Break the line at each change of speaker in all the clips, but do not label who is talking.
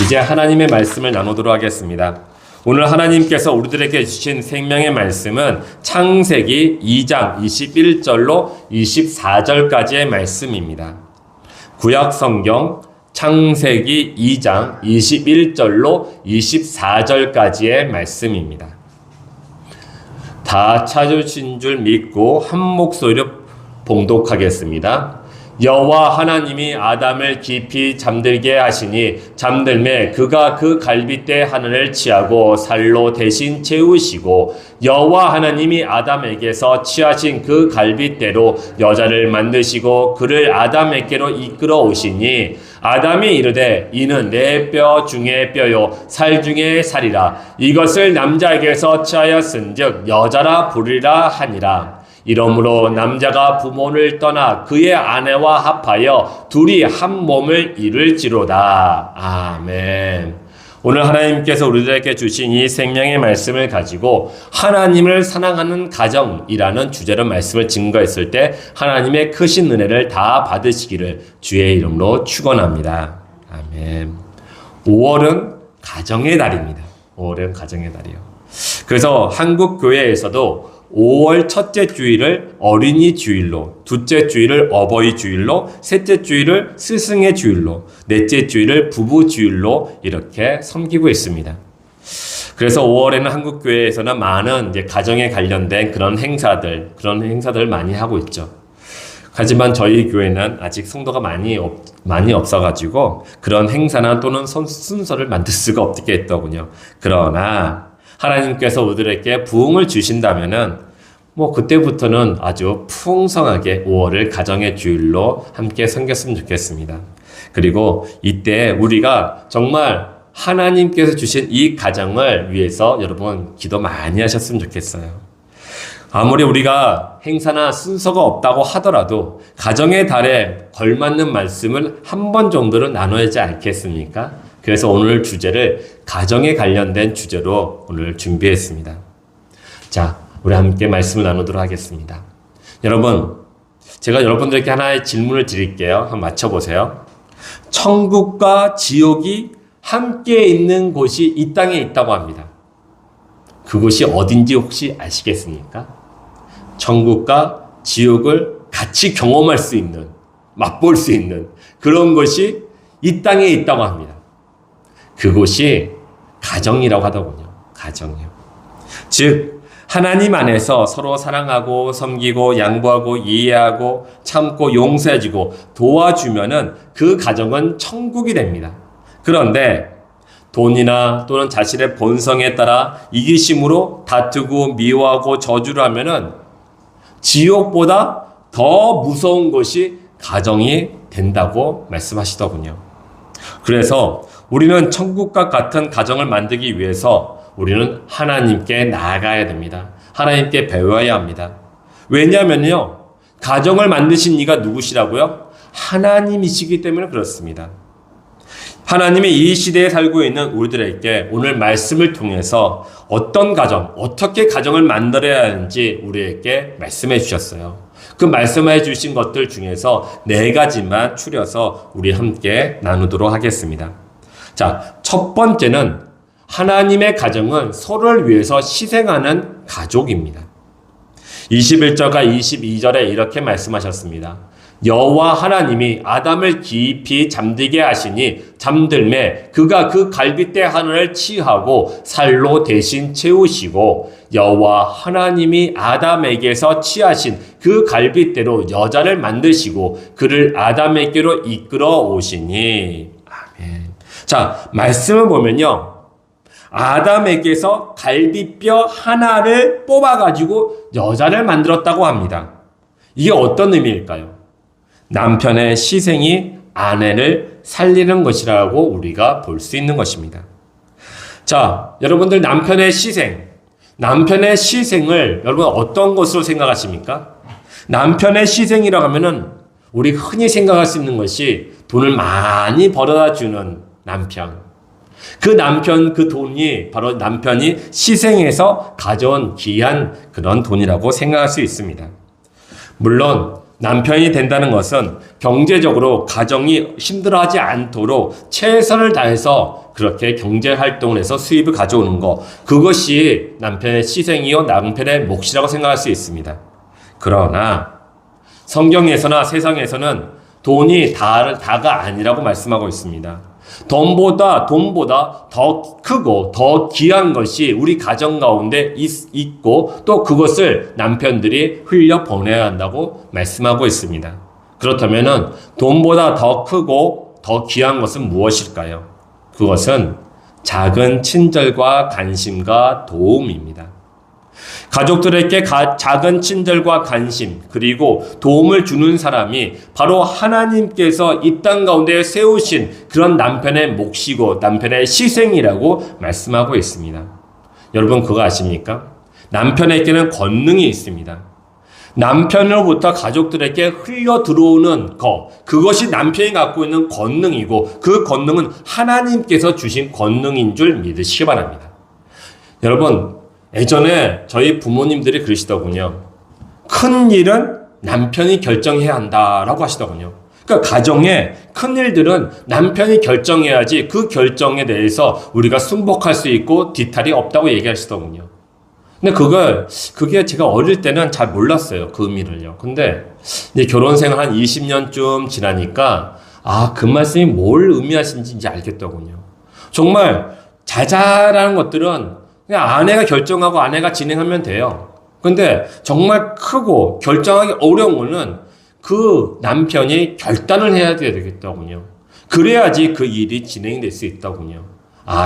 이제 하나님의 말씀을 나누도록 하겠습니다. 오늘 하나님께서 우리들에게 주신 생명의 말씀은 창세기 2장 21절로 24절까지의 말씀입니다. 구약 성경 창세기 2장 21절로 24절까지의 말씀입니다. 다 찾으신 줄 믿고 한 목소리로 봉독하겠습니다. 여호와 하나님이 아담을 깊이 잠들게 하시니 잠들매 그가 그 갈빗대 하늘을 취하고 살로 대신 채우시고 여호와 하나님이 아담에게서 취하신 그 갈빗대로 여자를 만드시고 그를 아담에게로 이끌어 오시니 아담이 이르되 이는 내 뼈 중에 뼈요 살 중에 살이라 이것을 남자에게서 취하였은즉 여자라 부르리라 하니라. 이러므로 남자가 부모를 떠나 그의 아내와 합하여 둘이 한 몸을 이룰지로다. 아멘. 오늘 하나님께서 우리들에게 주신 이 생명의 말씀을 가지고 하나님을 사랑하는 가정이라는 주제로 말씀을 증거했을 때 하나님의 크신 은혜를 다 받으시기를 주의 이름으로 축원합니다. 아멘. 5월은 가정의 달입니다. 5월은 가정의 달이요. 그래서 한국 교회에서도 5월 첫째 주일을 어린이 주일로, 둘째 주일을 어버이 주일로, 셋째 주일을 스승의 주일로, 넷째 주일을 부부 주일로 이렇게 섬기고 있습니다. 그래서 5월에는 한국 교회에서는 많은 이제 가정에 관련된 그런 행사들 많이 하고 있죠. 하지만 저희 교회는 아직 성도가 많이 없어가지고 그런 행사나 또는 순서를 만들 수가 없게 했더군요. 그러나 하나님께서 우리들에게 부흥을 주신다면은 그때부터는 아주 풍성하게 5월을 가정의 주일로 함께 섬겼으면 좋겠습니다. 그리고 이때 우리가 정말 하나님께서 주신 이 가정을 위해서 여러분 기도 많이 하셨으면 좋겠어요. 아무리 우리가 행사나 순서가 없다고 하더라도 가정의 달에 걸맞는 말씀을 한 번 정도는 나눠야지 않겠습니까? 그래서 오늘 주제를 가정에 관련된 주제로 오늘 준비했습니다. 자, 우리 함께 말씀을 나누도록 하겠습니다. 여러분, 제가 여러분들께 하나의 질문을 드릴게요. 한번 맞춰보세요. 천국과 지옥이 함께 있는 곳이 이 땅에 있다고 합니다. 그곳이 어딘지 혹시 아시겠습니까? 천국과 지옥을 같이 경험할 수 있는, 맛볼 수 있는 그런 것이 이 땅에 있다고 합니다. 그곳이 가정이라고 하더군요. 가정이요. 즉 하나님 안에서 서로 사랑하고 섬기고 양보하고 이해하고 참고 용서해주고 도와주면은 그 가정은 천국이 됩니다. 그런데 돈이나 또는 자신의 본성에 따라 이기심으로 다투고 미워하고 저주를 하면은 지옥보다 더 무서운 것이 가정이 된다고 말씀하시더군요. 그래서 우리는 천국과 같은 가정을 만들기 위해서 우리는 하나님께 나아가야 됩니다. 하나님께 배워야 합니다. 왜냐하면요, 가정을 만드신 이가 누구시라고요? 하나님이시기 때문에 그렇습니다. 하나님이 이 시대에 살고 있는 우리들에게 오늘 말씀을 통해서 어떤 가정, 어떻게 가정을 만들어야 하는지 우리에게 말씀해 주셨어요. 그 말씀해 주신 것들 중에서 4가지만 추려서 우리 함께 나누도록 하겠습니다. 자, 첫 번째는 하나님의 가정은 서로를 위해서 희생하는 가족입니다. 21절과 22절에 이렇게 말씀하셨습니다. 여호와 하나님이 아담을 깊이 잠들게 하시니 잠들매 그가 그 갈빗대 하늘을 취하고 살로 대신 채우시고 여호와 하나님이 아담에게서 취하신 그 갈빗대로 여자를 만드시고 그를 아담에게로 이끌어 오시니. 아멘. 자, 말씀을 보면요, 아담에게서 갈빗뼈 하나를 뽑아가지고 여자를 만들었다고 합니다. 이게 어떤 의미일까요? 남편의 희생이 아내를 살리는 것이라고 우리가 볼 수 있는 것입니다. 자, 여러분들 남편의 희생을 여러분 어떤 것으로 생각하십니까? 남편의 희생이라고 하면은 우리 흔히 생각할 수 있는 것이 돈을 많이 벌어다 주는 남편. 그 돈이 바로 남편이 희생해서 가져온 귀한 그런 돈이라고 생각할 수 있습니다. 물론 남편이 된다는 것은 경제적으로 가정이 힘들어하지 않도록 최선을 다해서 그렇게 경제 활동을 해서 수입을 가져오는 것, 그것이 남편의 희생이요 남편의 몫이라고 생각할 수 있습니다. 그러나 성경에서나 세상에서는 돈이 다가 아니라고 말씀하고 있습니다. 돈보다 더 크고 더 귀한 것이 우리 가정 가운데 있고 또 그것을 남편들이 흘려 보내야 한다고 말씀하고 있습니다. 그렇다면 돈보다 더 크고 더 귀한 것은 무엇일까요? 그것은 작은 친절과 관심과 도움입니다. 가족들에게 작은 친절과 관심 그리고 도움을 주는 사람이 바로 하나님께서 이 땅 가운데 세우신 그런 남편의 몫이고 남편의 희생이라고 말씀하고 있습니다. 여러분 그거 아십니까? 남편에게는 권능이 있습니다. 남편으로부터 가족들에게 흘러 들어오는 그것이 남편이 갖고 있는 권능이고 그 권능은 하나님께서 주신 권능인 줄 믿으시기 바랍니다. 여러분 예전에 저희 부모님들이 그러시더군요. 큰 일은 남편이 결정해야 한다라고 하시더군요. 그러니까 가정의 큰 일들은 남편이 결정해야지 그 결정에 대해서 우리가 승복할 수 있고 뒤탈이 없다고 얘기하시더군요. 근데 그게 제가 어릴 때는 잘 몰랐어요. 그 의미를요. 근데 이제 결혼 생활 한 20년쯤 지나니까 그 말씀이 뭘 의미하시는지 이제 알겠더군요. 정말 자잘한 것들은 그냥 아내가 결정하고 아내가 진행하면 돼요. 근데 정말 크고 결정하기 어려운 거는 그 남편이 결단을 해야 되겠더군요. 그래야지 그 일이 진행될 수 있더군요.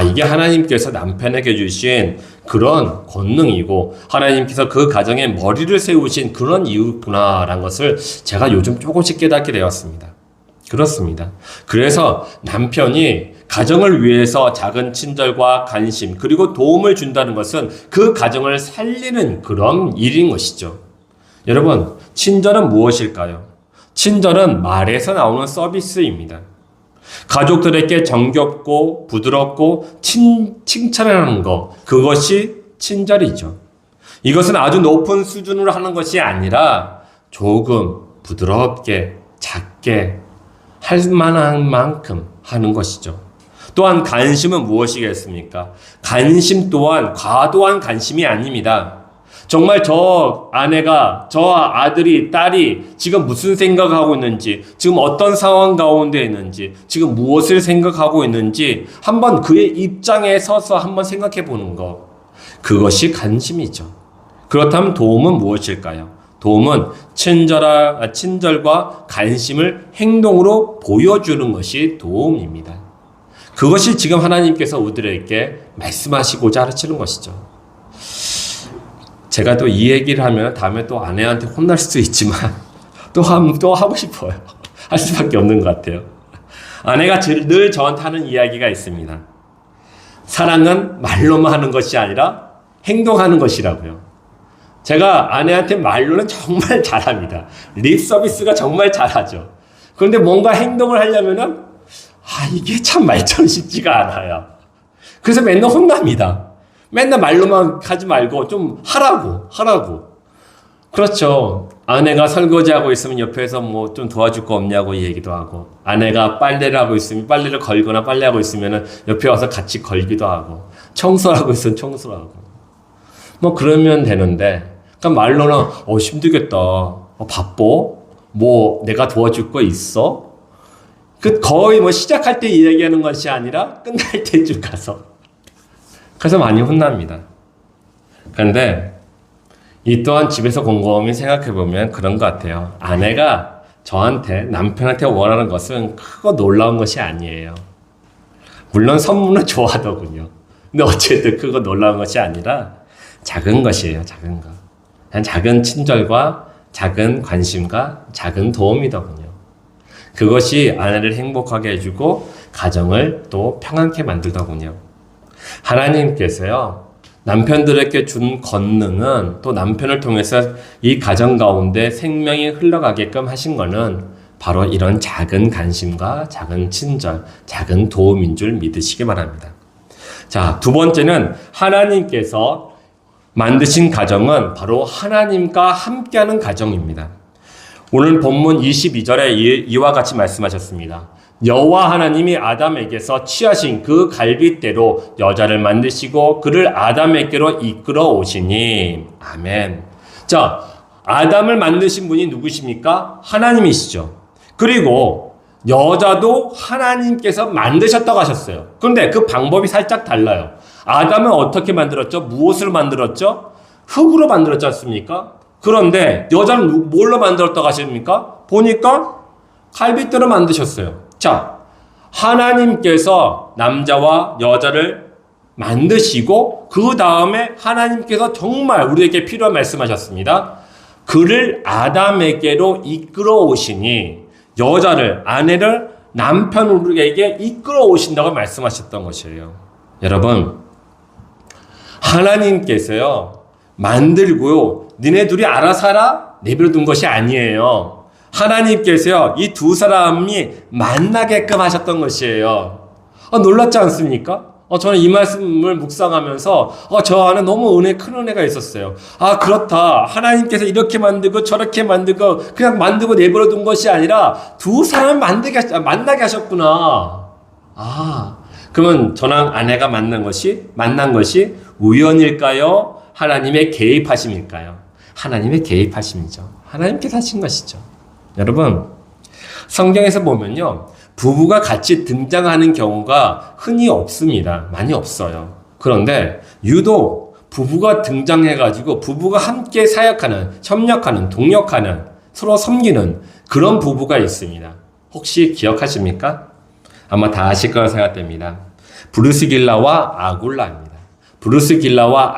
이게 하나님께서 남편에게 주신 그런 권능이고 하나님께서 그 가정의 머리를 세우신 그런 이유구나라는 것을 제가 요즘 조금씩 깨닫게 되었습니다. 그렇습니다. 그래서 남편이 가정을 위해서 작은 친절과 관심 그리고 도움을 준다는 것은 그 가정을 살리는 그런 일인 것이죠. 여러분, 친절은 무엇일까요? 친절은 말에서 나오는 서비스입니다. 가족들에게 정겹고 부드럽고 칭찬하는 것, 그것이 친절이죠. 이것은 아주 높은 수준으로 하는 것이 아니라 조금 부드럽게 작게 할 만한 만큼 하는 것이죠. 또한 관심은 무엇이겠습니까? 관심 또한 과도한 관심이 아닙니다. 정말 저 아내가, 저 아들이, 딸이 지금 무슨 생각하고 있는지, 지금 어떤 상황 가운데 있는지, 지금 무엇을 생각하고 있는지 한번 그의 입장에 서서 한번 생각해 보는 것. 그것이 관심이죠. 그렇다면 도움은 무엇일까요? 도움은 친절과 관심을 행동으로 보여주는 것이 도움입니다. 그것이 지금 하나님께서 우리들에게 말씀하시고자 하시는 것이죠. 제가 또 이 얘기를 하면 다음에 또 아내한테 혼날 수도 있지만 또 하고 싶어요. 할 수밖에 없는 것 같아요. 아내가 늘 저한테 하는 이야기가 있습니다. 사랑은 말로만 하는 것이 아니라 행동하는 것이라고요. 제가 아내한테 말로는 정말 잘합니다. 립 서비스가 정말 잘하죠. 그런데 뭔가 행동을 하려면은 이게 참 말처럼 쉽지가 않아요. 그래서 맨날 혼납니다. 맨날 말로만 하지 말고 좀 하라고. 그렇죠. 아내가 설거지하고 있으면 옆에서 뭐 좀 도와줄 거 없냐고 얘기도 하고, 아내가 빨래를 하고 있으면 빨래를 걸거나 빨래하고 있으면 옆에 와서 같이 걸기도 하고, 청소를 하고 있으면 청소를 하고. 뭐 그러면 되는데, 그러니까 말로는 힘들겠다. 바빠? 뭐 내가 도와줄 거 있어? 거의 뭐 시작할 때 이야기하는 것이 아니라 끝날 때쯤 가서. 그래서 많이 혼납니다. 그런데 이 또한 집에서 곰곰이 생각해보면 그런 것 같아요. 아내가 남편한테 원하는 것은 크고 놀라운 것이 아니에요. 물론 선물은 좋아하더군요. 근데 어쨌든 크고 놀라운 것이 아니라 작은 것이에요. 작은 것. 그냥 작은 친절과 작은 관심과 작은 도움이더군요. 그것이 아내를 행복하게 해주고 가정을 또 평안케 만들더군요. 하나님께서요, 남편들에게 준 권능은 또 남편을 통해서 이 가정 가운데 생명이 흘러가게끔 하신 거는 바로 이런 작은 관심과 작은 친절, 작은 도움인 줄 믿으시기 바랍니다. 자, 두 번째는 하나님께서 만드신 가정은 바로 하나님과 함께하는 가정입니다. 오늘 본문 22절에 이와 같이 말씀하셨습니다. 여호와 하나님이 아담에게서 취하신 그 갈빗대로 여자를 만드시고 그를 아담에게로 이끌어 오시니. 아멘. 자, 아담을 만드신 분이 누구십니까? 하나님이시죠. 그리고 여자도 하나님께서 만드셨다고 하셨어요. 그런데 그 방법이 살짝 달라요. 아담은 어떻게 만들었죠? 무엇으로 만들었죠? 흙으로 만들었지 않습니까? 그런데 여자는 뭘로 만들었다고 하십니까? 보니까 갈빗대로 만드셨어요. 자, 하나님께서 남자와 여자를 만드시고 그 다음에 하나님께서 정말 우리에게 필요한 말씀하셨습니다. 그를 아담에게로 이끌어 오시니, 여자를, 아내를 남편에게 이끌어 오신다고 말씀하셨던 것이에요. 여러분, 하나님께서요 만들고요 니네 둘이 알아서 하라 내버려둔 것이 아니에요. 하나님께서요 이 두 사람이 만나게끔 하셨던 것이에요. 놀랍지 않습니까? 저는 이 말씀을 묵상하면서 저 안에 너무 큰 은혜가 있었어요. 그렇다. 하나님께서 이렇게 만들고 저렇게 만들고 그냥 만들고 내버려둔 것이 아니라 두 사람 만나게 하셨구나. 그러면 저랑 아내가 만난 것이 우연일까요? 하나님의 개입하심일까요? 하나님의 개입하심이죠. 하나님께서 하신 것이죠. 여러분, 성경에서 보면요, 부부가 같이 등장하는 경우가 흔히 없습니다. 많이 없어요. 그런데 유독 부부가 등장해가지고 부부가 함께 사역하는, 협력하는, 동력하는, 서로 섬기는 그런 부부가 있습니다. 혹시 기억하십니까? 아마 다 아실 거라 생각됩니다. 브루스길라와 아굴라입니다. 브루스길라와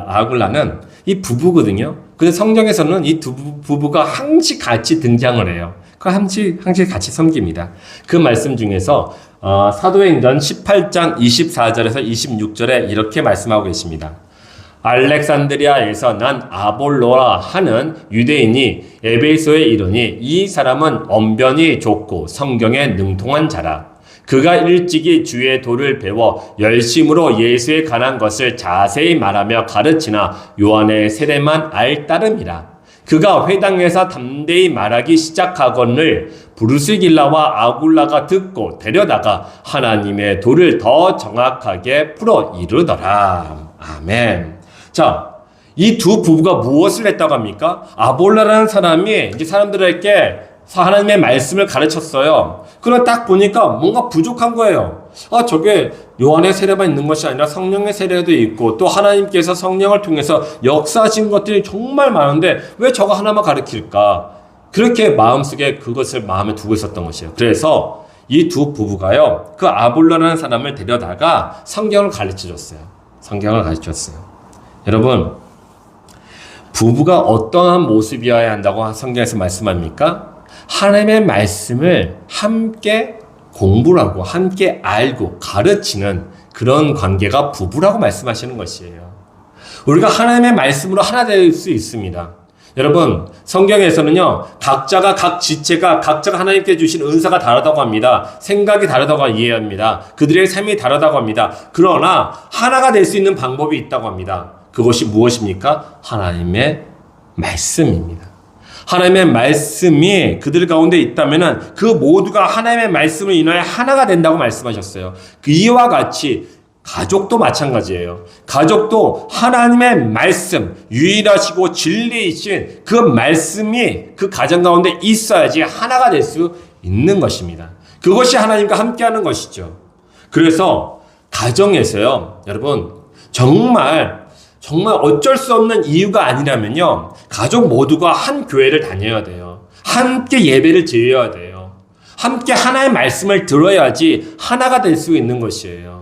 아굴라는 이 부부거든요. 근데 성경에서는 이 두 부부가 항시 같이 등장을 해요. 항시 같이 섬깁니다. 그 말씀 중에서 사도행전 18장 24절에서 26절에 이렇게 말씀하고 계십니다. 알렉산드리아에서 난 아볼로라 하는 유대인이 에베소에 이르니 이 사람은 언변이 좋고 성경에 능통한 자라. 그가 일찍이 주의 도를 배워 열심으로 예수에 관한 것을 자세히 말하며 가르치나 요한의 세례만 알 따름이라. 그가 회당에서 담대히 말하기 시작하거늘 브루스길라와 아굴라가 듣고 데려다가 하나님의 도를 더 정확하게 풀어 이르더라. 아멘. 자, 이 두 부부가 무엇을 했다고 합니까? 아볼라라는 사람이 이제 사람들에게 하나님의 말씀을 가르쳤어요. 그러나 딱 보니까 뭔가 부족한 거예요. 저게 요한의 세례만 있는 것이 아니라 성령의 세례도 있고 또 하나님께서 성령을 통해서 역사하신 것들이 정말 많은데 왜 저거 하나만 가르칠까? 그렇게 마음속에 그것을 마음에 두고 있었던 것이에요. 그래서 이 두 부부가요, 그 아볼로라는 사람을 데려다가 성경을 가르쳐줬어요. 성경을 가르쳐줬어요. 여러분, 부부가 어떠한 모습이어야 한다고 성경에서 말씀합니까? 하나님의 말씀을 함께 공부를 하고 함께 알고 가르치는 그런 관계가 부부라고 말씀하시는 것이에요. 우리가 하나님의 말씀으로 하나 될 수 있습니다. 여러분, 성경에서는요, 각자가 각 지체가 각자가 하나님께 주신 은사가 다르다고 합니다. 생각이 다르다고 이해합니다. 그들의 삶이 다르다고 합니다. 그러나 하나가 될 수 있는 방법이 있다고 합니다. 그것이 무엇입니까? 하나님의 말씀입니다. 하나님의 말씀이 그들 가운데 있다면 그 모두가 하나님의 말씀을 인하여 하나가 된다고 말씀하셨어요. 이와 같이 가족도 마찬가지예요. 가족도 하나님의 말씀, 유일하시고 진리이신 그 말씀이 그 가정 가운데 있어야지 하나가 될 수 있는 것입니다. 그것이 하나님과 함께하는 것이죠. 그래서 가정에서요, 여러분, 정말 어쩔 수 없는 이유가 아니라면요, 가족 모두가 한 교회를 다녀야 돼요. 함께 예배를 드려야 돼요. 함께 하나의 말씀을 들어야지 하나가 될 수 있는 것이에요.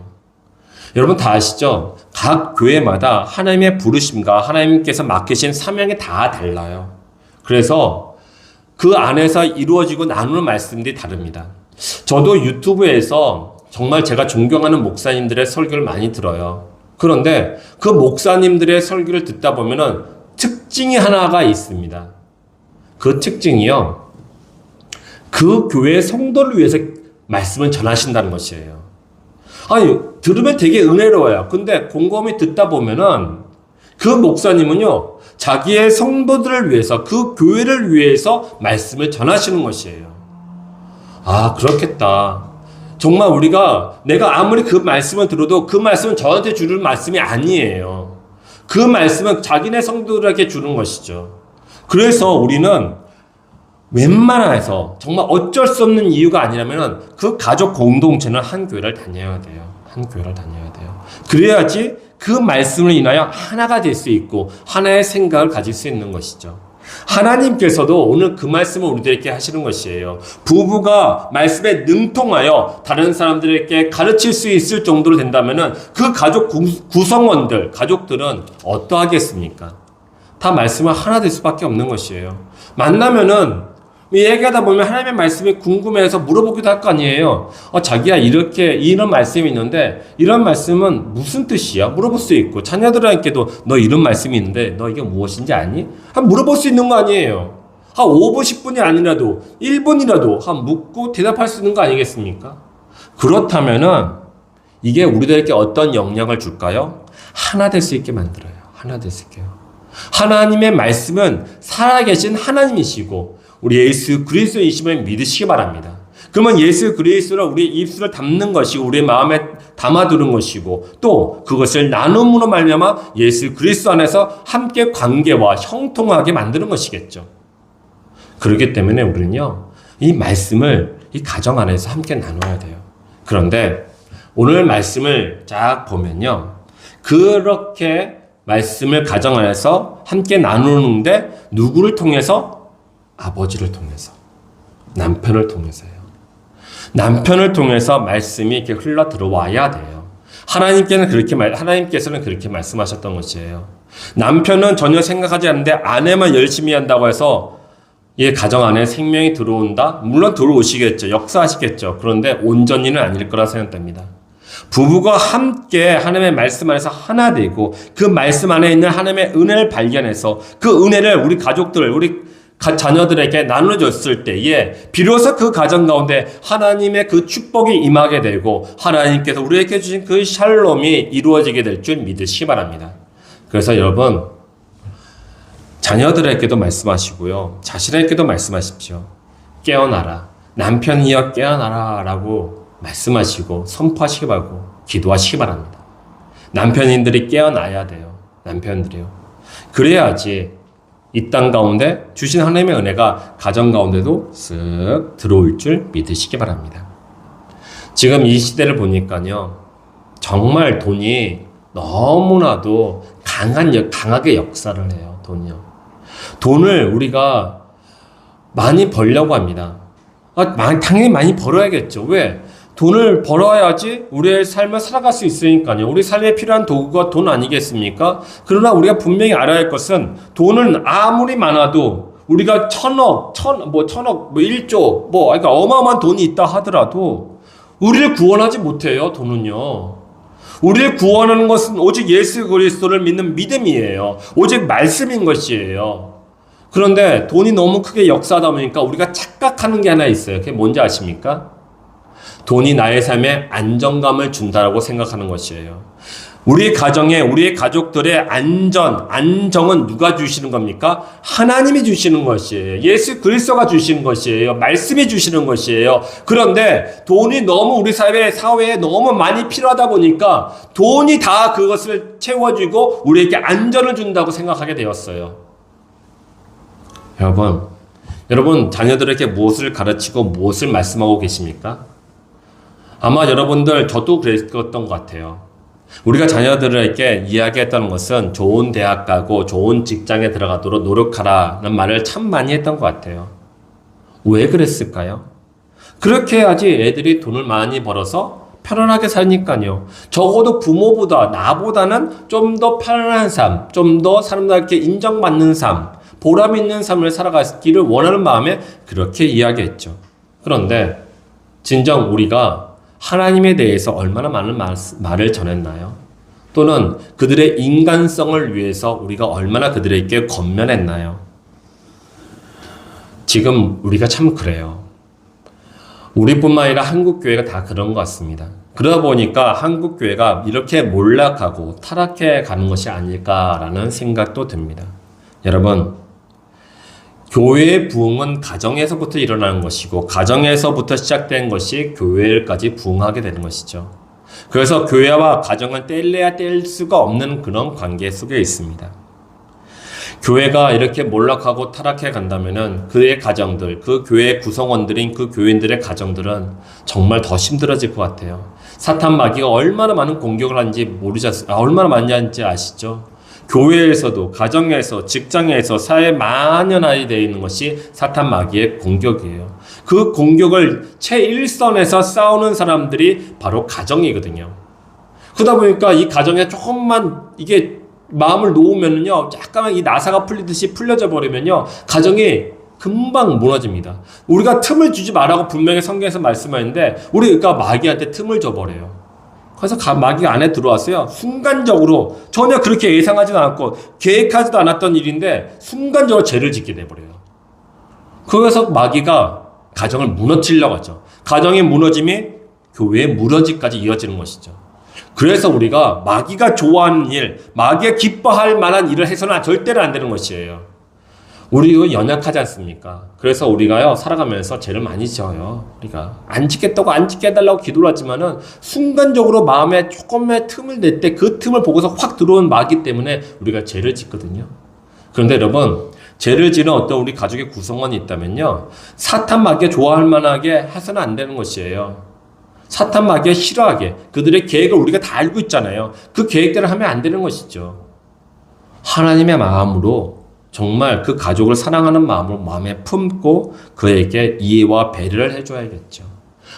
여러분 다 아시죠? 각 교회마다 하나님의 부르심과 하나님께서 맡기신 사명이 다 달라요. 그래서 그 안에서 이루어지고 나누는 말씀들이 다릅니다. 저도 유튜브에서 정말 제가 존경하는 목사님들의 설교를 많이 들어요. 그런데 그 목사님들의 설교를 듣다 보면은 특징이 하나가 있습니다. 그 특징이요, 그 교회의 성도를 위해서 말씀을 전하신다는 것이에요. 아니, 들으면 되게 은혜로워요. 근데 곰곰이 듣다 보면은 그 그 목사님은요, 자기의 성도들을 위해서, 그 교회를 위해서 말씀을 전하시는 것이에요. 아, 그렇겠다. 정말 내가 아무리 그 말씀을 들어도 그 말씀은 저한테 주는 말씀이 아니에요. 그 말씀은 자기네 성도들에게 주는 것이죠. 그래서 우리는 웬만해서 정말 어쩔 수 없는 이유가 아니라면 그 가족 공동체는 한 교회를 다녀야 돼요. 한 교회를 다녀야 돼요. 그래야지 그 말씀을 인하여 하나가 될 수 있고 하나의 생각을 가질 수 있는 것이죠. 하나님께서도 오늘 그 말씀을 우리들에게 하시는 것이에요. 부부가 말씀에 능통하여 다른 사람들에게 가르칠 수 있을 정도로 된다면 그 가족 구성원들, 가족들은 어떠하겠습니까? 다 말씀은 하나 될 수밖에 없는 것이에요. 만나면은 얘기하다 보면 하나님의 말씀이 궁금해서 물어보기도 할 거 아니에요. 자기야, 이런 말씀이 있는데 이런 말씀은 무슨 뜻이야? 물어볼 수 있고, 자녀들에게도 너 이런 말씀이 있는데 너 이게 무엇인지 아니? 물어볼 수 있는 거 아니에요. 5분, 10분이 아니라도 1분이라도 묻고 대답할 수 있는 거 아니겠습니까? 그렇다면은 이게 우리들에게 어떤 영향을 줄까요? 하나 될 수 있게 만들어요. 하나 될 수 있게요. 하나님의 말씀은 살아계신 하나님이시고 우리 예수 그리스도이심을 믿으시기 바랍니다. 그러면 예수 그리스도를 우리 입술을 담는 것이고 우리 마음에 담아두는 것이고 또 그것을 나눔으로 말미암아 예수 그리스도 안에서 함께 관계와 형통하게 만드는 것이겠죠. 그렇기 때문에 우리는요, 이 말씀을 이 가정 안에서 함께 나눠야 돼요. 그런데 오늘 말씀을 쫙 보면요, 그렇게 말씀을 가정 안에서 함께 나누는데 누구를 통해서? 아버지를 통해서, 남편을 통해서요. 남편을 통해서 말씀이 이렇게 흘러 들어와야 돼요. 하나님께서는 그렇게 말씀하셨던 것이에요. 남편은 전혀 생각하지 않는데 아내만 열심히 한다고 해서 이 가정 안에 생명이 들어온다? 물론 들어오시겠죠. 역사하시겠죠. 그런데 온전히는 아닐 거라 생각됩니다. 부부가 함께 하나님의 말씀 안에서 하나 되고 그 말씀 안에 있는 하나님의 은혜를 발견해서 그 은혜를 우리 가족들, 우리 자녀들에게 나눠줬을 때에 비로소 그 가정 가운데 하나님의 그 축복이 임하게 되고 하나님께서 우리에게 주신 그 샬롬이 이루어지게 될 줄 믿으시기 바랍니다. 그래서 여러분, 자녀들에게도 말씀하시고요, 자신에게도 말씀하십시오. 깨어나라, 남편이여 깨어나라 라고 말씀하시고 선포하시기 바라고 기도하시기 바랍니다. 남편인들이 깨어나야 돼요. 남편들이요. 그래야지 이 땅 가운데 주신 하나님의 은혜가 가정 가운데도 쓱 들어올 줄 믿으시기 바랍니다. 지금 이 시대를 보니까요, 정말 돈이 너무나도 강하게 역사를 해요. 돈을 우리가 많이 벌려고 합니다. 당연히 많이 벌어야겠죠. 왜? 돈을 벌어야지 우리의 삶을 살아갈 수 있으니까요. 우리 삶에 필요한 도구가 돈 아니겠습니까? 그러나 우리가 분명히 알아야 할 것은 돈은 아무리 많아도 우리가 천억, 1조, 그러니까 어마어마한 돈이 있다 하더라도 우리를 구원하지 못해요, 돈은요. 우리를 구원하는 것은 오직 예수 그리스도를 믿는 믿음이에요. 오직 말씀인 것이에요. 그런데 돈이 너무 크게 역사하다 보니까 우리가 착각하는 게 하나 있어요. 그게 뭔지 아십니까? 돈이 나의 삶에 안정감을 준다라고 생각하는 것이에요. 우리 가정에, 우리의 가족들의 안정은 누가 주시는 겁니까? 하나님이 주시는 것이에요. 예수 그리스도가 주시는 것이에요. 말씀이 주시는 것이에요. 그런데 돈이 너무 우리 사회에 너무 많이 필요하다 보니까 돈이 다 그것을 채워주고 우리에게 안전을 준다고 생각하게 되었어요. 여러분 자녀들에게 무엇을 가르치고 무엇을 말씀하고 계십니까? 아마 여러분들, 저도 그랬던 것 같아요. 우리가 자녀들에게 이야기했던 것은 좋은 대학 가고 좋은 직장에 들어가도록 노력하라는 말을 참 많이 했던 것 같아요. 왜 그랬을까요? 그렇게 해야지 애들이 돈을 많이 벌어서 편안하게 사니까요. 적어도 부모보다, 나보다는 좀 더 편안한 삶, 좀 더 사람들에게 인정받는 삶, 보람 있는 삶을 살아가기를 원하는 마음에 그렇게 이야기했죠. 그런데 진정 우리가 하나님에 대해서 얼마나 많은 말을 전했나요? 또는 그들의 인간성을 위해서 우리가 얼마나 그들에게 권면했나요? 지금 우리가 참 그래요. 우리뿐만 아니라 한국교회가 다 그런 것 같습니다. 그러다 보니까 한국 교회가 이렇게 몰락하고 타락해 가는 것이 아닐까라는 생각도 듭니다. 여러분, 교회의 부흥은 가정에서부터 일어나는 것이고 가정에서부터 시작된 것이 교회까지 부흥하게 되는 것이죠. 그래서 교회와 가정은 뗄래야 뗄 수가 없는 그런 관계 속에 있습니다. 교회가 이렇게 몰락하고 타락해 간다면은 그의 가정들, 그 교회의 구성원들인 그 교인들의 가정들은 정말 더 힘들어질 것 같아요. 사탄 마귀가 얼마나 많은 공격을 하는지 얼마나 많이 하는지 아시죠? 교회에서도, 가정에서, 직장에서, 사회에 만연하게 되어 있는 것이 사탄 마귀의 공격이에요. 그 공격을 최일선에서 싸우는 사람들이 바로 가정이거든요. 그러다 보니까 이 가정에 조금만 이게 마음을 놓으면요, 약간 이 나사가 풀리듯이 풀려져 버리면요, 가정이 금방 무너집니다. 우리가 틈을 주지 말라고 분명히 성경에서 말씀하는데 우리가 마귀한테 틈을 줘버려요. 그래서 마귀가 안에 들어왔어요. 순간적으로 전혀 그렇게 예상하지도 않았고 계획하지도 않았던 일인데 순간적으로 죄를 짓게 돼버려요. 그래서 마귀가 가정을 무너뜨리려고 하죠. 가정의 무너짐이 교회의 무너짐까지 이어지는 것이죠. 그래서 우리가 마귀가 좋아하는 일, 마귀가 기뻐할 만한 일을 해서는 절대로 안 되는 것이에요. 우리가 연약하지 않습니까? 그래서 우리가요, 살아가면서 죄를 많이 지어요. 우리가 안 짓겠다고 안 짓게 해달라고 기도를 하지만은 순간적으로 마음에 조금의 틈을 낼 때 그 틈을 보고서 확 들어온 마귀 때문에 우리가 죄를 짓거든요. 그런데 여러분, 죄를 지는 어떤 우리 가족의 구성원이 있다면요, 사탄 마귀가 좋아할 만하게 해서는 안 되는 것이에요. 사탄 마귀가 싫어하게, 그들의 계획을 우리가 다 알고 있잖아요. 그 계획대로 하면 안 되는 것이죠. 하나님의 마음으로 정말 그 가족을 사랑하는 마음으로 마음에 품고 그에게 이해와 배려를 해줘야겠죠.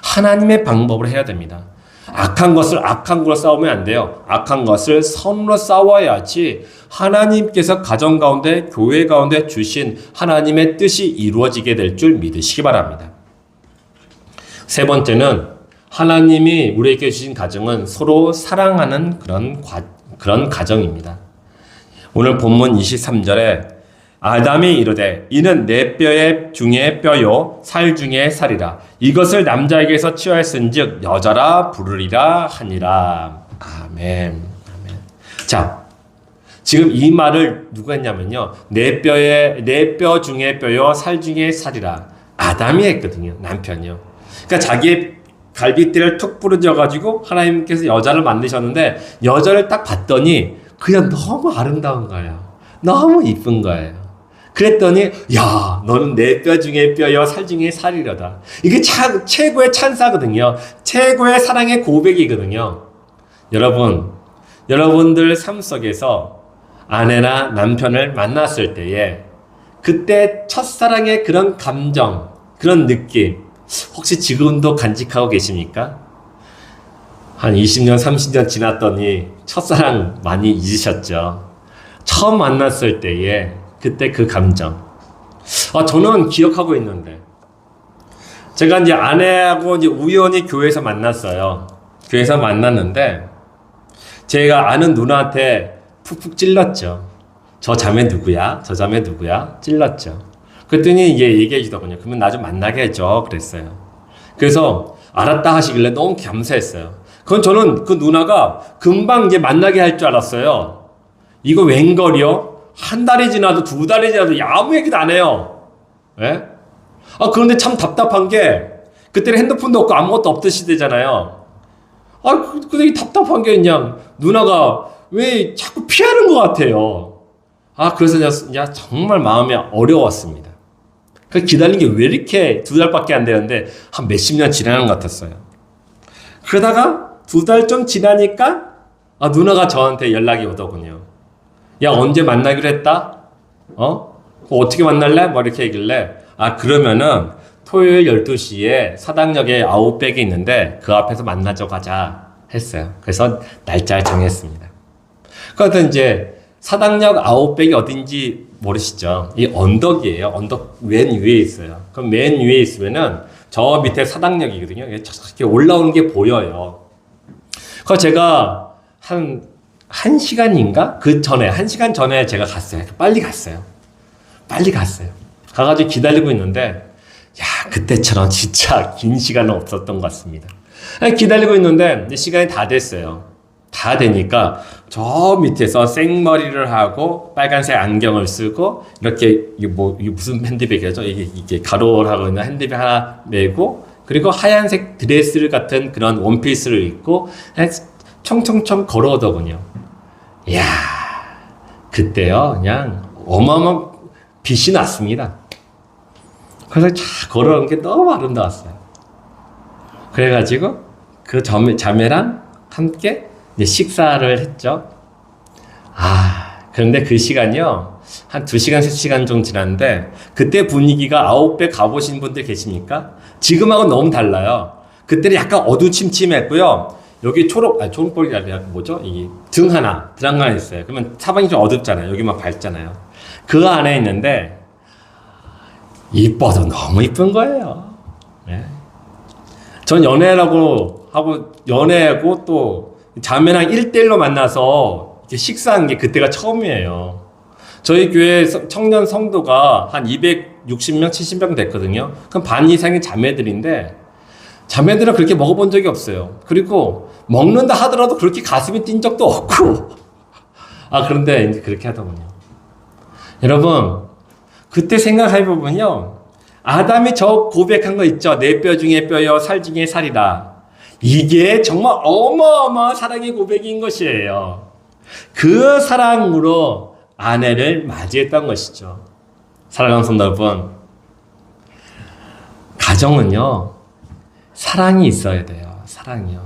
하나님의 방법으로 해야 됩니다. 악한 것을 악한 걸로 싸우면 안 돼요. 악한 것을 선으로 싸워야지 하나님께서 가정 가운데, 교회 가운데 주신 하나님의 뜻이 이루어지게 될 줄 믿으시기 바랍니다. 세 번째는 하나님이 우리에게 주신 가정은 서로 사랑하는 그런 가정입니다. 오늘 본문 23절에 아담이 이르되 이는 내 뼈의 중에 뼈요 살 중에 살이라 이것을 남자에게서 취하였은즉 여자라 부르리라 하니라. 아멘. 아멘. 자, 지금 이 말을 누가 했냐면요, 내 뼈 중에 뼈요 살 중에 살이라 아담이 했거든요. 남편이요. 그러니까 자기의 갈비뼈를 툭 부러져 가지고 하나님께서 여자를 만드셨는데 여자를 딱 봤더니 그냥 너무 아름다운 거예요. 너무 이쁜 거예요. 그랬더니 야, 너는 내 뼈 중에 뼈여 살 중에 살이려다. 이게 최고의 찬사거든요. 최고의 사랑의 고백이거든요. 여러분들 삶 속에서 아내나 남편을 만났을 때에 그때 첫사랑의 그런 감정, 그런 느낌 혹시 지금도 간직하고 계십니까? 한 20년, 30년 지났더니 첫사랑 많이 잊으셨죠? 처음 만났을 때에 그때 그 감정. 저는 기억하고 있는데, 제가 이제 아내하고 이제 우연히 교회에서 만났어요. 교회에서 만났는데, 제가 아는 누나한테 푹푹 찔렀죠. 저 자매 누구야? 저 자매 누구야? 찔렀죠. 그랬더니 이게 얘기해 주더군요. 그러면 나 좀 만나게 해줘. 그랬어요. 그래서 알았다 하시길래 너무 감사했어요. 그건 저는 그 누나가 금방 이제 만나게 할 줄 알았어요. 이거 웬걸이요? 한 달이 지나도 두 달이 지나도 아무 얘기도 안 해요. 예? 그런데 참 답답한 게 그때는 핸드폰도 없고 아무것도 없던 시대잖아요. 근데 답답한 게 그냥 누나가 왜 자꾸 피하는 것 같아요. 그래서 그냥 정말 마음이 어려웠습니다. 그 기다린 게 왜 이렇게 두 달밖에 안 되는데 한 몇십 년 지나는 것 같았어요. 그러다가 두 달 좀 지나니까 누나가 저한테 연락이 오더군요. 야, 언제 만나기로 했다? 어떻게 만날래? 뭐 이렇게 얘기길래 그러면은 토요일 12시에 사당역에 아웃백이 있는데 그 앞에서 만나자고 가자 했어요. 그래서 날짜를 정했습니다. 그래서 이제 사당역 아웃백이 어딘지 모르시죠? 이 언덕이에요. 언덕 맨 위에 있어요. 그럼 맨 위에 있으면은 저 밑에 사당역이거든요. 이렇게 올라오는 게 보여요. 그래서 제가 한 시간인가? 한 시간 전에 제가 갔어요. 빨리 갔어요. 가가지고 기다리고 있는데, 그때처럼 진짜 긴 시간은 없었던 것 같습니다. 기다리고 있는데 이제 시간이 다 됐어요. 다 되니까 저 밑에서 생머리를 하고 빨간색 안경을 쓰고 이렇게 이게 무슨 핸드백이죠? 이게 가로를 하고 있는 핸드백 하나 메고 그리고 하얀색 드레스 같은 그런 원피스를 입고 청청청 걸어오더군요. 이야, 그때요 그냥 어마어마한 빛이 났습니다. 그래서 쫙 걸어온 게 너무 아름다웠어요. 그래가지고 그 자매랑 함께 이제 식사를 했죠. 그런데 그 시간이요. 한 2시간, 3시간 정도 지났는데 그때 분위기가 아웃백 가보신 분들 계십니까? 지금하고는 너무 달라요. 그때는 약간 어두침침했고요. 여기 초록불이 아니라 뭐죠? 이게 등 하나 있어요. 그러면 사방이 좀 어둡잖아요. 여기 막 밝잖아요. 그 안에 있는데 이뻐도 너무 이쁜 거예요. 네. 전 연애하고 또 자매랑 1대1로 만나서 식사한 게 그때가 처음이에요. 저희 교회 청년 성도가 한 260명, 70명 됐거든요. 그럼 반 이상이 자매들인데 자매들은 그렇게 먹어본 적이 없어요. 그리고 먹는다 하더라도 그렇게 가슴이 뛴 적도 없고 그런데 이제 그렇게 하더군요. 여러분 그때 생각해보면요. 아담이 저 고백한 거 있죠. 내 뼈 중에 뼈여 살 중에 살이다. 이게 정말 어마어마한 사랑의 고백인 것이에요. 그 사랑으로 아내를 맞이했던 것이죠. 사랑하는 성도 여러분, 가정은요, 사랑이 있어야 돼요. 사랑이요.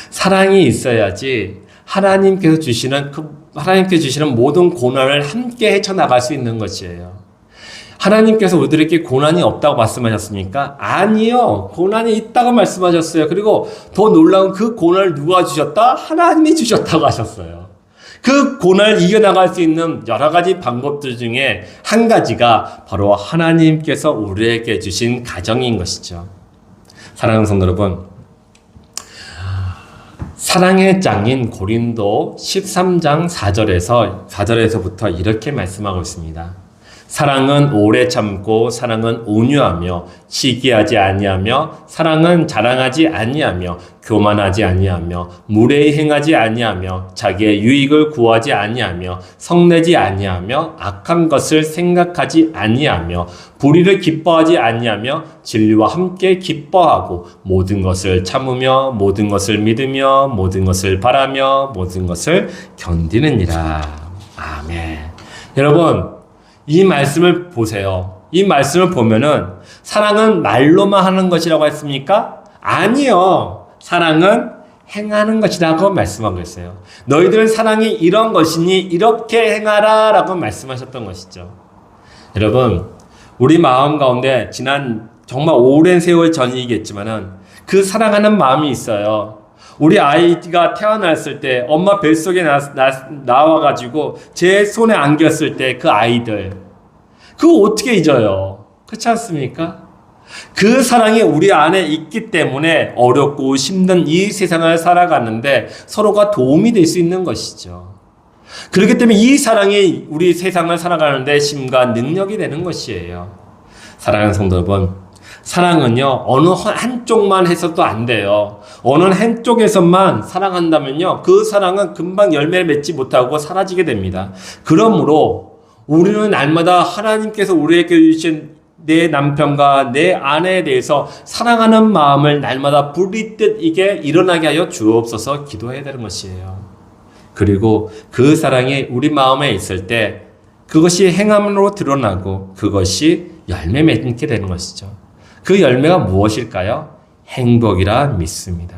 사랑이 있어야지 하나님께서 주시는 모든 고난을 함께 헤쳐나갈 수 있는 것이에요. 하나님께서 우리들에게 고난이 없다고 말씀하셨습니까? 아니요. 고난이 있다고 말씀하셨어요. 그리고 더 놀라운 그 고난을 누가 주셨다? 하나님이 주셨다고 하셨어요. 그 고난을 이겨나갈 수 있는 여러 가지 방법들 중에 한 가지가 바로 하나님께서 우리에게 주신 가정인 것이죠. 사랑하는 성도 여러분, 사랑의 짱인 고린도 13장 4절에서부터 이렇게 말씀하고 있습니다. 사랑은 오래 참고 사랑은 온유하며 시기하지 아니하며 사랑은 자랑하지 아니하며 교만하지 아니하며 무례히 행하지 아니하며 자기의 유익을 구하지 아니하며 성내지 아니하며 악한 것을 생각하지 아니하며 불의를 기뻐하지 아니하며 진리와 함께 기뻐하고 모든 것을 참으며 모든 것을 믿으며 모든 것을 바라며 모든 것을 견디느니라. 아멘. 여러분, 이 말씀을 보세요. 이 말씀을 보면은 사랑은 말로만 하는 것이라고 했습니까? 아니요. 사랑은 행하는 것이라고 말씀하고 있어요. 너희들은 사랑이 이런 것이니 이렇게 행하라 라고 말씀하셨던 것이죠. 여러분, 우리 마음 가운데 지난 정말 오랜 세월 전이겠지만은 그 사랑하는 마음이 있어요. 우리 아이가 태어났을 때 엄마 뱃속에 나와가지고 제 손에 안겼을 때 그 아이들 그거 어떻게 잊어요? 그렇지 않습니까? 그 사랑이 우리 안에 있기 때문에 어렵고 힘든 이 세상을 살아가는데 서로가 도움이 될 수 있는 것이죠. 그렇기 때문에 이 사랑이 우리 세상을 살아가는데 힘과 능력이 되는 것이에요. 사랑하는 성도 여러분, 사랑은요 어느 한쪽만 해서도 안 돼요. 어느 한쪽에서만 사랑한다면요 그 사랑은 금방 열매를 맺지 못하고 사라지게 됩니다. 그러므로 우리는 날마다 하나님께서 우리에게 주신 내 남편과 내 아내에 대해서 사랑하는 마음을 날마다 부리듯 이게 일어나게 하여 주옵소서 기도해야 되는 것이에요. 그리고 그 사랑이 우리 마음에 있을 때 그것이 행함으로 드러나고 그것이 열매 맺게 되는 것이죠. 그 열매가 무엇일까요? 행복이라 믿습니다.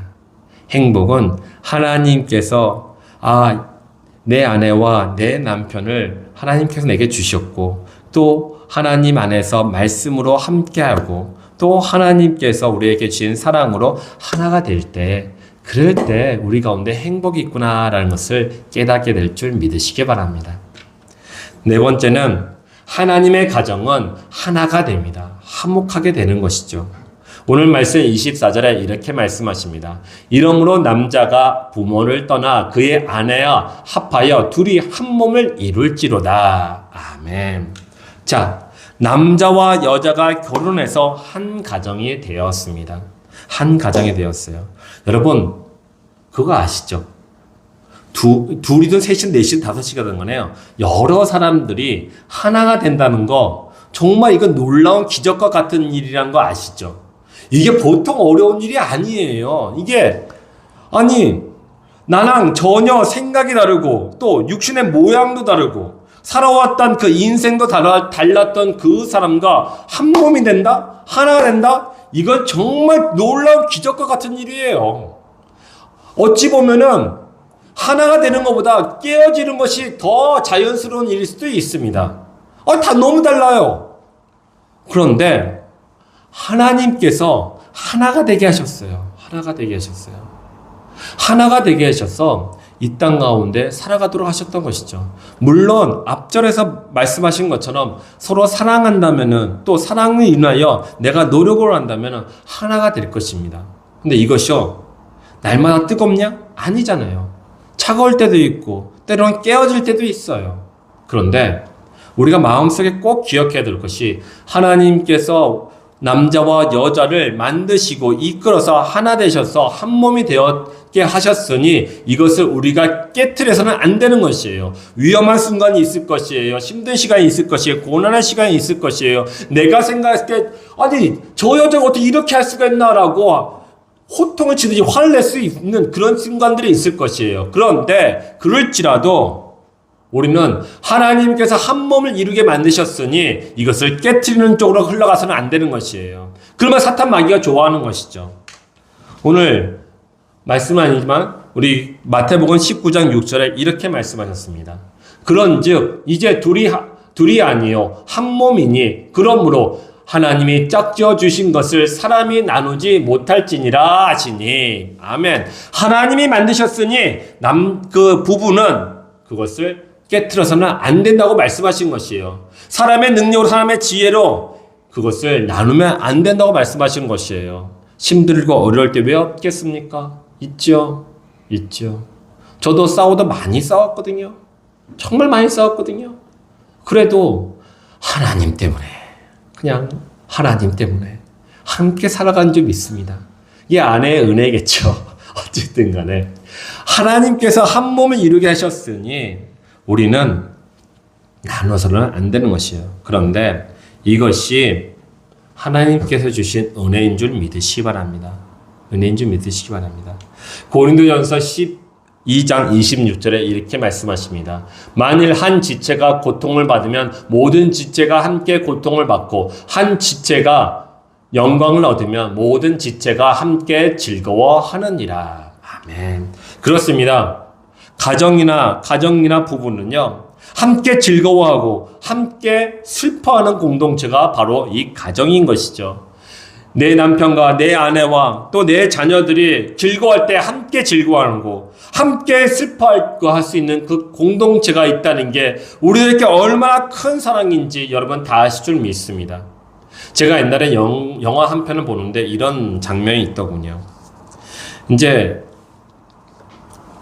행복은 하나님께서 내 아내와 내 남편을 하나님께서 내게 주셨고 또 하나님 안에서 말씀으로 함께하고 또 하나님께서 우리에게 주신 사랑으로 하나가 될 때 그럴 때 우리 가운데 행복이 있구나라는 것을 깨닫게 될 줄 믿으시기 바랍니다. 네 번째는 하나님의 가정은 하나가 됩니다. 화목하게 되는 것이죠. 오늘 말씀 24절에 이렇게 말씀하십니다. 이러므로 남자가 부모를 떠나 그의 아내와 합하여 둘이 한 몸을 이룰지로다. 아멘. 자, 남자와 여자가 결혼해서 한 가정이 되었습니다. 한 가정이 되었어요. 여러분, 그거 아시죠? 둘이든 셋이든 넷이든 다섯이가 된 거네요. 여러 사람들이 하나가 된다는 거, 정말 이건 놀라운 기적과 같은 일이란 거 아시죠? 이게 보통 어려운 일이 아니에요. 이게, 아니, 나랑 전혀 생각이 다르고, 또 육신의 모양도 다르고, 살아왔던 그 인생도 달랐던 그 사람과 한 몸이 된다? 하나가 된다? 이건 정말 놀라운 기적과 같은 일이에요. 어찌 보면은 하나가 되는 것보다 깨어지는 것이 더 자연스러운 일일 수도 있습니다. 다 너무 달라요. 그런데 하나님께서 하나가 되게 하셨어요. 하나가 되게 하셨어요. 하나가 되게 하셔서 이 땅 가운데 살아가도록 하셨던 것이죠. 물론 앞절에서 말씀하신 것처럼 서로 사랑한다면은, 또 사랑을 인하여 내가 노력을 한다면은 하나가 될 것입니다. 근데 이것이요, 날마다 뜨겁냐? 아니잖아요. 차가울 때도 있고 때로는 깨어질 때도 있어요. 그런데 우리가 마음속에 꼭 기억해야 될 것이, 하나님께서 남자와 여자를 만드시고 이끌어서 하나 되셔서 한 몸이 되었게 하셨으니 이것을 우리가 깨트려서는 안 되는 것이에요. 위험한 순간이 있을 것이에요. 힘든 시간이 있을 것이에요. 고난한 시간이 있을 것이에요. 내가 생각했을 때, 아니 저 여자가 어떻게 이렇게 할 수가 있나라고 호통을 치듯이 화를 낼 수 있는 그런 순간들이 있을 것이에요. 그런데 그럴지라도 우리는 하나님께서 한 몸을 이루게 만드셨으니 이것을 깨트리는 쪽으로 흘러가서는 안 되는 것이에요. 그러면 사탄 마귀가 좋아하는 것이죠. 오늘 말씀은 아니지만 우리 마태복음 19장 6절에 이렇게 말씀하셨습니다. 그런즉 이제 둘이 아니요 한 몸이니 그러므로 하나님이 짝지어 주신 것을 사람이 나누지 못할지니라 하시니. 아멘. 하나님이 만드셨으니 그 부부는 그것을 깨트려서는 안 된다고 말씀하신 것이에요. 사람의 능력으로, 사람의 지혜로 그것을 나누면 안 된다고 말씀하신 것이에요. 힘들고 어려울 때 왜 없겠습니까? 있죠. 있죠. 저도 싸우다 많이 싸웠거든요. 정말 많이 싸웠거든요. 그래도 하나님 때문에, 그냥 하나님 때문에 함께 살아간 적이 있습니다. 이게 아내의 은혜겠죠. 어쨌든 간에 하나님께서 한 몸을 이루게 하셨으니 우리는 나눠서는 안 되는 것이에요. 그런데 이것이 하나님께서 주신 은혜인 줄 믿으시기 바랍니다. 은혜인 줄 믿으시기 바랍니다. 고린도전서 12장 26절에 이렇게 말씀하십니다. 만일 한 지체가 고통을 받으면 모든 지체가 함께 고통을 받고, 한 지체가 영광을 얻으면 모든 지체가 함께 즐거워하느니라. 아멘. 그렇습니다. 가정이나 부부는요, 함께 즐거워하고 함께 슬퍼하는 공동체가 바로 이 가정인 것이죠. 내 남편과 내 아내와 또 내 자녀들이 즐거워할 때 함께 즐거워하는 거, 함께 슬퍼할 거 할 수 있는 그 공동체가 있다는 게 우리에게 얼마나 큰 사랑인지 여러분 다 아실 줄 믿습니다. 제가 옛날에 영화 한 편을 보는데 이런 장면이 있더군요. 이제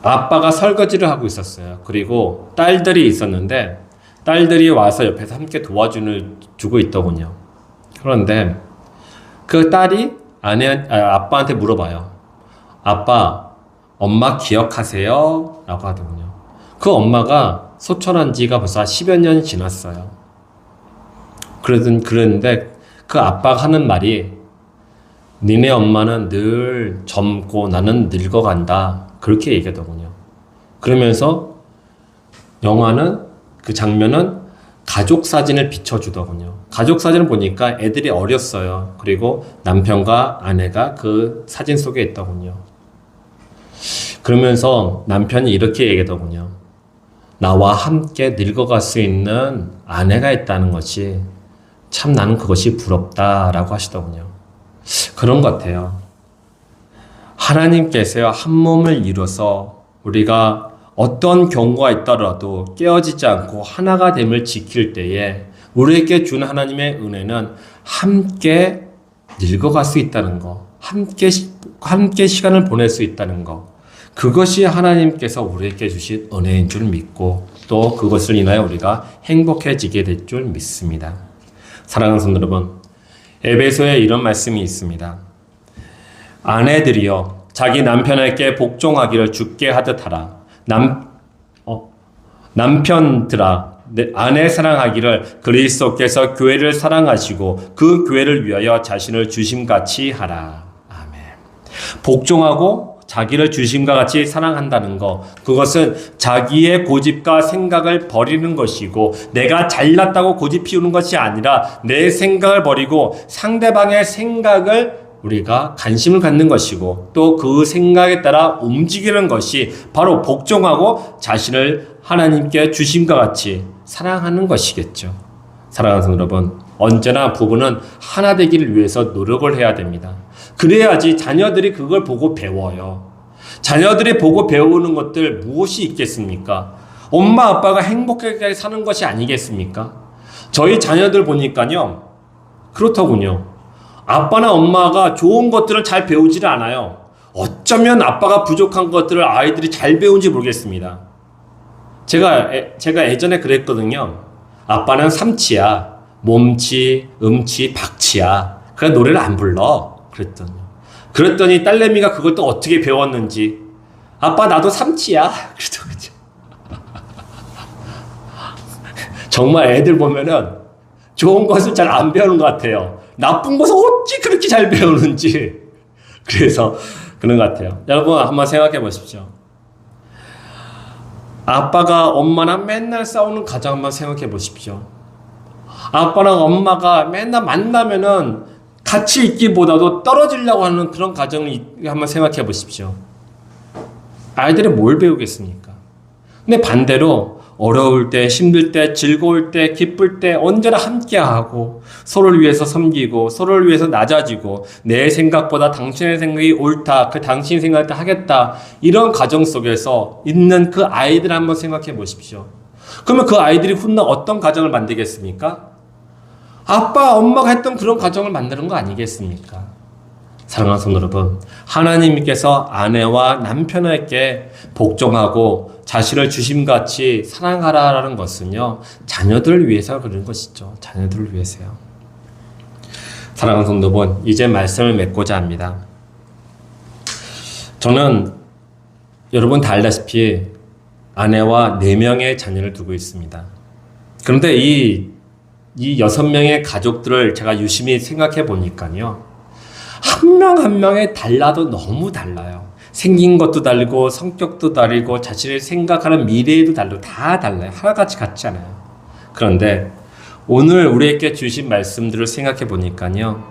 아빠가 설거지를 하고 있었어요. 그리고 딸들이 있었는데 딸들이 와서 옆에서 함께 도와주고 있더군요. 그런데 그 딸이 아빠한테 물어봐요. 아빠, 엄마 기억하세요? 라고 하더군요. 그 엄마가 소천한 지가 벌써 10여 년이 지났어요. 그랬는데 그 아빠가 하는 말이, 니네 엄마는 늘 젊고 나는 늙어간다. 그렇게 얘기하더군요. 그러면서 영화는, 그 장면은 가족 사진을 비춰주더군요. 가족 사진을 보니까 애들이 어렸어요. 그리고 남편과 아내가 그 사진 속에 있더군요. 그러면서 남편이 이렇게 얘기하더군요. 나와 함께 늙어갈 수 있는 아내가 있다는 것이 참 나는 그것이 부럽다라고 하시더군요. 그런 것 같아요. 하나님께서 한 몸을 이뤄서 우리가 어떤 경우가 있더라도 깨어지지 않고 하나가 됨을 지킬 때에 우리에게 준 하나님의 은혜는 함께 늙어갈 수 있다는 거, 함께 시간을 보낼 수 있다는 거, 그것이 하나님께서 우리에게 주신 은혜인 줄 믿고 또 그것을 인하여 우리가 행복해지게 될 줄 믿습니다. 사랑하는 성도 여러분, 에베소에 이런 말씀이 있습니다. 아내들이여 자기 남편에게 복종하기를 주께 하듯 하라. 남편들아, 아내 사랑하기를 그리스도께서 교회를 사랑하시고 그 교회를 위하여 자신을 주심같이 하라. 아멘. 복종하고 자기를 주심과 같이 사랑한다는 것, 그것은 자기의 고집과 생각을 버리는 것이고 내가 잘났다고 고집 피우는 것이 아니라 내 생각을 버리고 상대방의 생각을 우리가 관심을 갖는 것이고 또 그 생각에 따라 움직이는 것이 바로 복종하고 자신을 하나님께 주심과 같이 사랑하는 것이겠죠. 사랑하는 성도 여러분, 언제나 부부는 하나 되기를 위해서 노력을 해야 됩니다. 그래야지 자녀들이 그걸 보고 배워요. 자녀들이 보고 배우는 것들 무엇이 있겠습니까? 엄마 아빠가 행복하게 사는 것이 아니겠습니까? 저희 자녀들 보니까요, 그렇더군요. 아빠나 엄마가 좋은 것들을 잘 배우지를 않아요. 어쩌면 아빠가 부족한 것들을 아이들이 잘 배운지 모르겠습니다. 제가 예전에 그랬거든요. 아빠는 삼치야, 몸치, 음치, 박치야. 그래 노래를 안 불러. 그랬더니 딸내미가 그걸 또 어떻게 배웠는지, 아빠 나도 삼치야. 그죠. 정말 애들 보면은 좋은 것을 잘 안 배우는 것 같아요. 나쁜 것을 어찌 그렇게 잘 배우는지. 그래서 그런 것 같아요. 여러분 한번 생각해 보십시오. 아빠가 엄마랑 맨날 싸우는 가정 한번 생각해 보십시오. 아빠랑 엄마가 맨날 만나면은 같이 있기보다도 떨어지려고 하는 그런 가정을 한번 생각해 보십시오. 아이들이 뭘 배우겠습니까? 근데 반대로 어려울 때, 힘들 때, 즐거울 때, 기쁠 때 언제나 함께하고 서로를 위해서 섬기고 서로를 위해서 낮아지고 내 생각보다 당신의 생각이 옳다, 그 당신 생각을 하겠다, 이런 가정 속에서 있는 그 아이들 한번 생각해 보십시오. 그러면 그 아이들이 훗날 어떤 가정을 만들겠습니까? 아빠, 엄마가 했던 그런 가정을 만드는 거 아니겠습니까? 사랑하는 성도 여러분, 하나님께서 아내와 남편에게 복종하고 자신을 주심같이 사랑하라라는 것은요, 자녀들을 위해서 그런 것이죠. 자녀들을 위해서요. 사랑하는 성도 여러분, 이제 말씀을 맺고자 합니다. 저는 여러분 다 알다시피 아내와 4명의 자녀를 두고 있습니다. 그런데 이 6명의 가족들을 제가 유심히 생각해 보니까요, 한 명 한 명의 달라도 너무 달라요. 생긴 것도 다르고 성격도 다르고 자신을 생각하는 미래도 다르고 다 달라요. 하나같이 같지 않아요. 그런데 오늘 우리에게 주신 말씀들을 생각해 보니까요,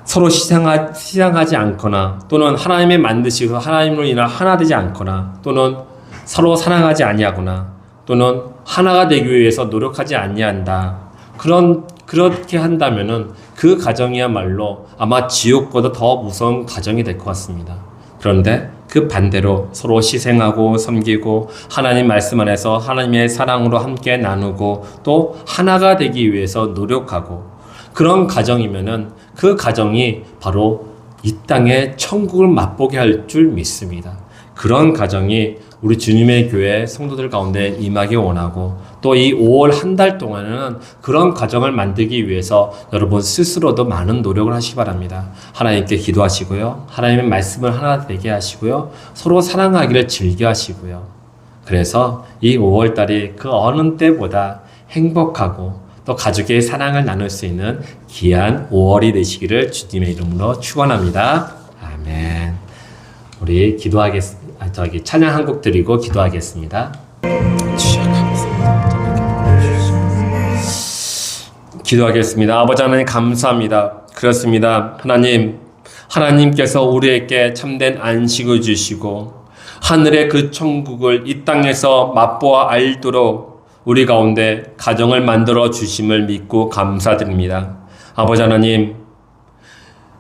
서로 시장하지 않거나 또는 하나님의 만드시고 하나님으로 인하 하나 되지 않거나 또는 서로 사랑하지 아니하거나 또는 하나가 되기 위해서 노력하지 아니한다. 그렇게 한다면은 그 가정이야말로 아마 지옥보다 더 무서운 가정이 될 것 같습니다. 그런데 그 반대로 서로 희생하고 섬기고 하나님 말씀 안에서 하나님의 사랑으로 함께 나누고 또 하나가 되기 위해서 노력하고 그런 가정이면은 그 가정이 바로 이 땅에 천국을 맛보게 할 줄 믿습니다. 그런 가정이 우리 주님의 교회 성도들 가운데 임하기 원하고 또 이 5월 한 달 동안은 그런 가정을 만들기 위해서 여러분 스스로도 많은 노력을 하시기 바랍니다. 하나님께 기도하시고요. 하나님의 말씀을 하나 되게 하시고요. 서로 사랑하기를 즐겨하시고요. 그래서 이 5월 달이 그 어느 때보다 행복하고 또 가족의 사랑을 나눌 수 있는 귀한 5월이 되시기를 주님의 이름으로 축원합니다. 아멘. 우리 찬양 한 곡 드리고 기도하겠습니다. 기도하겠습니다. 아버지 하나님 감사합니다. 그렇습니다. 하나님께서 우리에게 참된 안식을 주시고 하늘의 그 천국을 이 땅에서 맛보아 알도록 우리 가운데 가정을 만들어 주심을 믿고 감사드립니다. 아버지 하나님,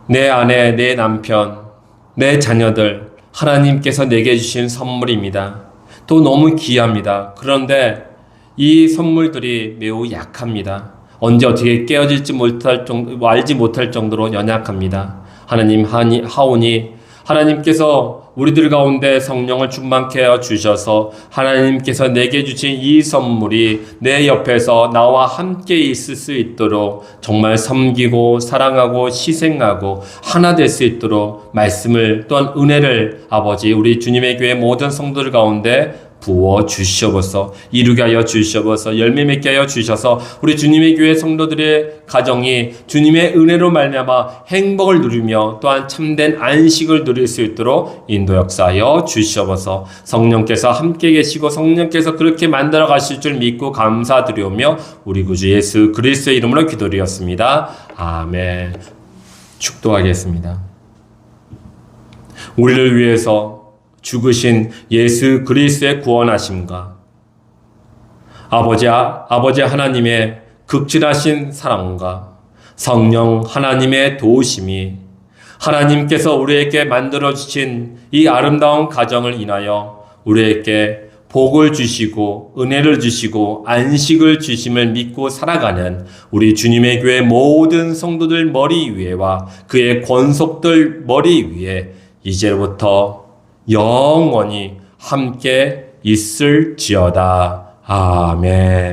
내 아내, 내 남편, 내 자녀들 하나님께서 내게 주신 선물입니다. 또 너무 귀합니다. 그런데 이 선물들이 매우 약합니다. 언제 어떻게 깨어질지 알지 못할 정도로 연약합니다. 하나님 하오니 하나님께서 우리들 가운데 성령을 충만케 하여 주셔서 하나님께서 내게 주신 이 선물이 내 옆에서 나와 함께 있을 수 있도록 정말 섬기고 사랑하고 희생하고 하나 될 수 있도록 말씀을 또한 은혜를 아버지 우리 주님의 교회 모든 성도들 가운데 부어 주시옵소서. 이루게 하여 주시옵소서. 열매 맺게 하여 주셔서 우리 주님의 교회 성도들의 가정이 주님의 은혜로 말미암아 행복을 누리며 또한 참된 안식을 누릴 수 있도록 인도 역사하여 주시옵소서. 성령께서 함께 계시고 성령께서 그렇게 만들어 가실 줄 믿고 감사드리오며 우리 구주 예수 그리스도의 이름으로 기도드렸습니다. 아멘. 축도하겠습니다. 우리를 위해서 죽으신 예수 그리스도의 구원하심과 아버지 하나님의 극진하신 사랑과 성령 하나님의 도우심이 하나님께서 우리에게 만들어 주신 이 아름다운 가정을 인하여 우리에게 복을 주시고 은혜를 주시고 안식을 주심을 믿고 살아가는 우리 주님의 교회 모든 성도들 머리 위에와 그의 권속들 머리 위에 이제부터 영원히 함께 있을지어다. 아멘.